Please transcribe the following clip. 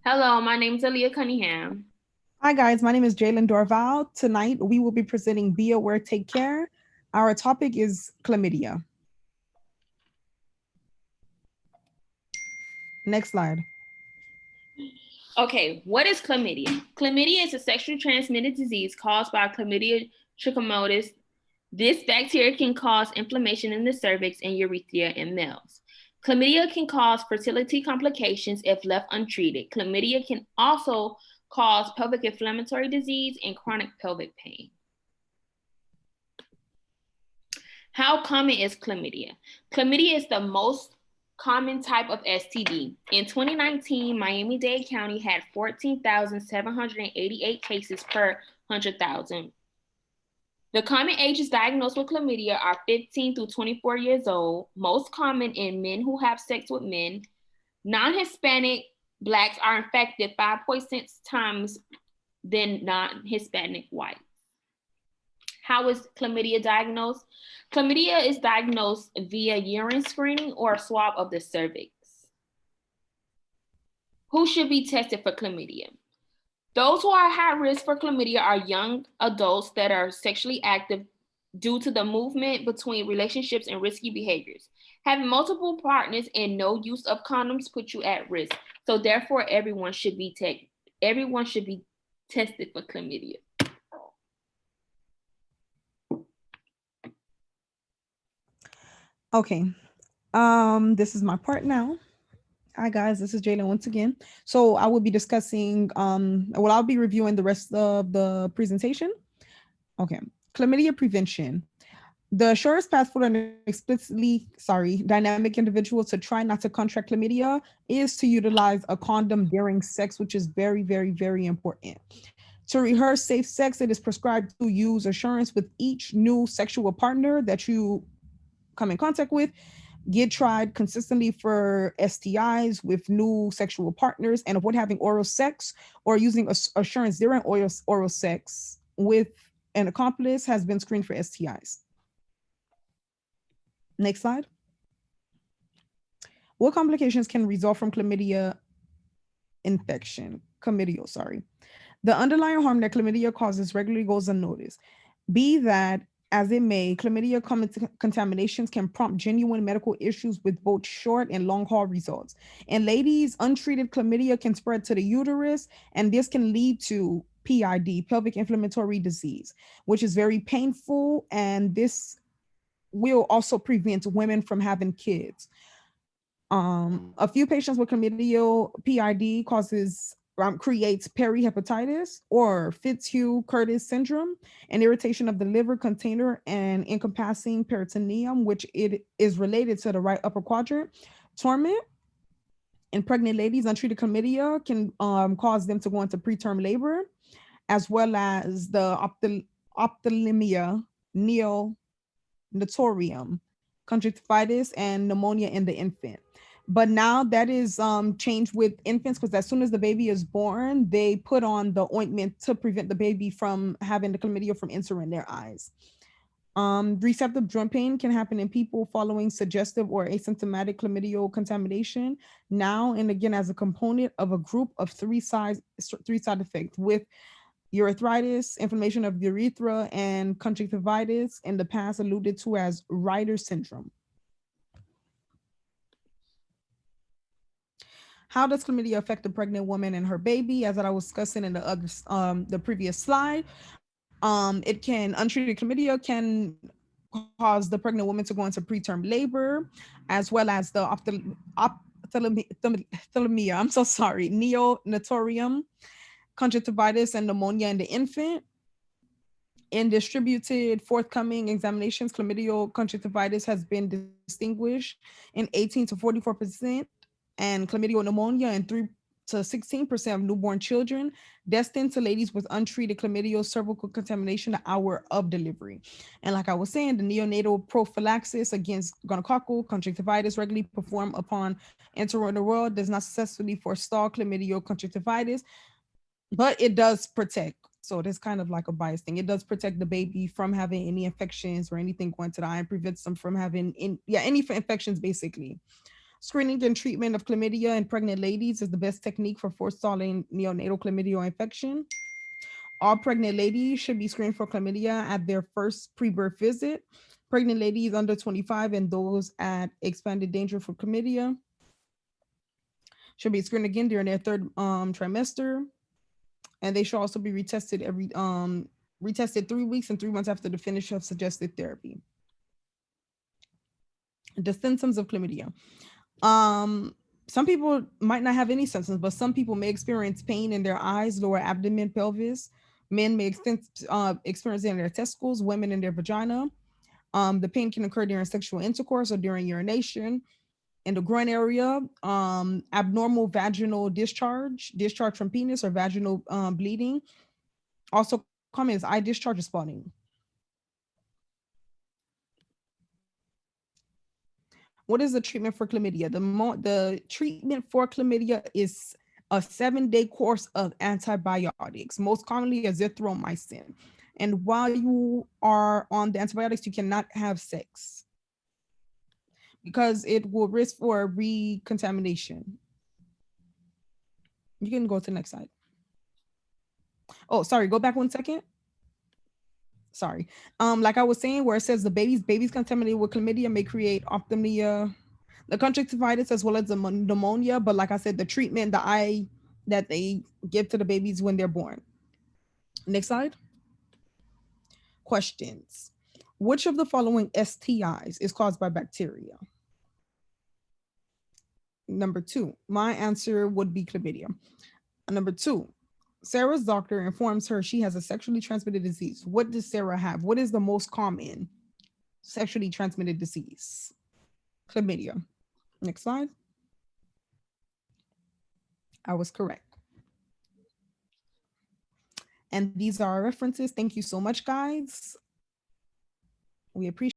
Hello, my name is Aaliyah Cunningham. Hi guys, my name is Jalen Dorval. Tonight we will be presenting Be Aware, Take Care. Our topic is chlamydia. Next slide. Okay, what is chlamydia? Chlamydia is a sexually transmitted disease caused by Chlamydia trachomatis. This bacteria can cause inflammation in the cervix and urethra in males. Chlamydia can cause fertility complications if left untreated. Chlamydia can also cause pelvic inflammatory disease and chronic pelvic pain. How common is chlamydia? Chlamydia is the most common type of STD. In 2019, Miami-Dade County had 14,788 cases per 100,000. The common ages diagnosed with chlamydia are 15 through 24 years old, most common in men who have sex with men. Non-Hispanic Blacks are infected 5.6 times than non-Hispanic whites. How is chlamydia diagnosed? Chlamydia is diagnosed via urine screening or a swab of the cervix. Who should be tested for chlamydia? Those who are high risk for chlamydia are young adults that are sexually active due to the movement between relationships and risky behaviors. Having multiple partners and no use of condoms put you at risk. So therefore, everyone should be tested for chlamydia. Okay. This is my part now. Hi guys, this is Jalen once again. So I will be discussing I'll be reviewing the rest of the presentation. Okay. Chlamydia prevention. The surest path for an dynamic individual to try not to contract chlamydia is to utilize a condom during sex, which is very, very, very important. To rehearse safe sex, it is prescribed to use assurance with each new sexual partner that you come in contact with. Get tried consistently for STIs with new sexual partners and avoid having oral sex or using assurance during oral sex with an accomplice has been screened for STIs. Next slide. What complications can result from chlamydia infection? Chlamydia, sorry. The underlying harm that chlamydia causes regularly goes unnoticed. Be that as it may, chlamydia contaminations can prompt genuine medical issues with both short and long haul results. In ladies, untreated chlamydia can spread to the uterus, and this can lead to PID, pelvic inflammatory disease, which is very painful. And this will also prevent women from having kids. A few patients with chlamydia PID creates perihepatitis or Fitzhugh-Curtis syndrome, an irritation of the liver container and encompassing peritoneum, which it is related to the right upper quadrant. Torment in pregnant ladies, untreated chlamydia can cause them to go into preterm labor, as well as the ophthalmia, neonatorium, conjunctivitis, and pneumonia in the infant. But now that is changed with infants because as soon as the baby is born, they put on the ointment to prevent the baby from having the chlamydia from entering their eyes. Receptive joint pain can happen in people following suggestive or asymptomatic chlamydial contamination. Now and again, as a component of a group of three side effects with urethritis, inflammation of urethra, and conjunctivitis, in the past alluded to as Reiter syndrome. How does chlamydia affect the pregnant woman and her baby? As I was discussing in the previous slide, untreated chlamydia can cause the pregnant woman to go into preterm labor, as well as the ophthalmia. I'm so sorry, neonatorium, conjunctivitis, and pneumonia in the infant. In distributed forthcoming examinations, chlamydial conjunctivitis has been distinguished in 18 to 44%, and chlamydial pneumonia in 3 to 16% of newborn children destined to ladies with untreated chlamydial cervical contamination the hour of delivery. And like I was saying, the neonatal prophylaxis against gonococcal conjunctivitis regularly performed upon entering the world does not successfully forestall chlamydial conjunctivitis, but it does protect. So it is kind of like a bias thing. It does protect the baby from having any infections or anything going to the eye and prevents them from having any infections basically. Screening and treatment of chlamydia in pregnant ladies is the best technique for forestalling neonatal chlamydia infection. All pregnant ladies should be screened for chlamydia at their first pre-birth visit. Pregnant ladies under 25 and those at expanded danger for chlamydia should be screened again during their third trimester, and they should also be retested 3 weeks and 3 months after the finish of suggested therapy. The symptoms of chlamydia. Some people might not have any symptoms, but some people may experience pain in their eyes, lower abdomen, pelvis. Men may experience it in their testicles, women in their vagina. The pain can occur during sexual intercourse or during urination. In the groin area, abnormal vaginal discharge from penis or vaginal bleeding. Also common is eye discharge or spotting. What is the treatment for chlamydia? The treatment for chlamydia is a 7-day course of antibiotics, most commonly azithromycin. And while you are on the antibiotics, you cannot have sex because it will risk for recontamination. You can go to the next slide. Oh, sorry, go back 1 second. Sorry. Like I was saying, where it says the babies contaminated with chlamydia may create ophthalmia, the conjunctivitis, as well as the pneumonia. But like I said, the treatment, the eye that they give to the babies when they're born. Next slide. Questions. Which of the following STIs is caused by bacteria? Number 2, my answer would be chlamydia. Number 2, Sarah's doctor informs her she has a sexually transmitted disease. What does Sarah have? What is the most common sexually transmitted disease? Chlamydia. Next slide. I was correct. And these are our references. Thank you so much, guys. We appreciate